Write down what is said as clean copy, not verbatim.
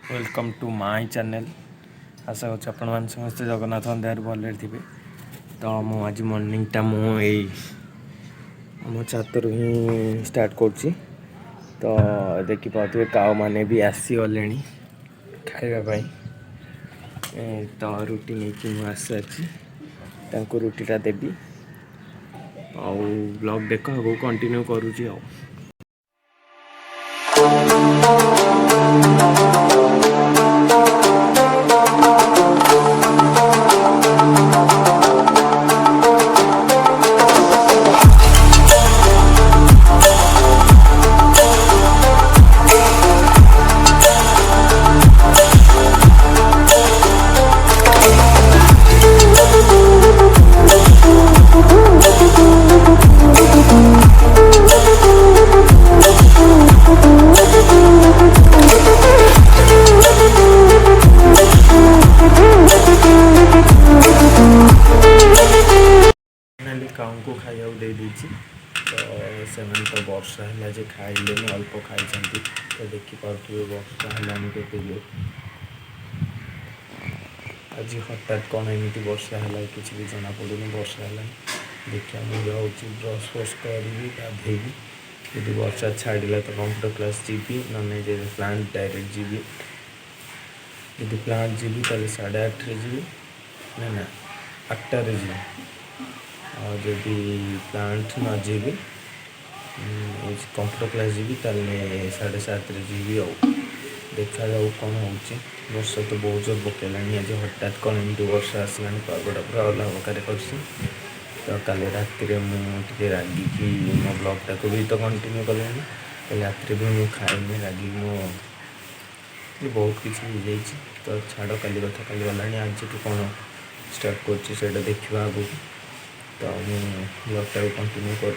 Welcome to my channel. आशा कर आपण मैंने समस्त जगन्नाथ दयार भले थे। तो आज मॉर्निंगटा मो छातर ही स्टार्ट कर। तो देखिपे काऊ मैंने भी आसीगले खावाई। तो रुटी नहीं आसी रुटीटा देवी आ ब्लॉग देख आगे कंटिन्यू करुँची। काऊ को खाया दे दीची। तो से तो वर्षा है जे खाइले अल्प खाई। तो देखिपे वर्षा है आज हठात कौन एमती वर्षा है किसी भी जना पड़ूनी। वर्षा है देखिए मुझे हूँ ब्रश फ्रश करी गाधेबी। यदि वर्षा छाड़ा तो कंप्यूटर क्लास जी ना प्लांट डायरेक्ट जी। यदि प्लांट जी तो 8:30 जी ना 8टार जी। और जदि प्लांट न जी कंप्यूटर क्लास जी तो 7:30 जी। देखा जाऊ कौन हो। वर्षा तो बहुत जोर पकेला आज हठात कौन एमती वर्षा आसला पगटा पूरा अलग प्रकार कर। तो काली रात मुझे रागिकी मो ब्लॉगटा को भी तो कंटिन्यू कले। रात भी मुझे खाई रागिकी मो बहुत किसी हो जाए। तो छाड़ काली कथा काली गला। आज कौन स्टार्ट कर देखा आगे। तो मुझे ब्लॉगटा को कंटिन्यू कर।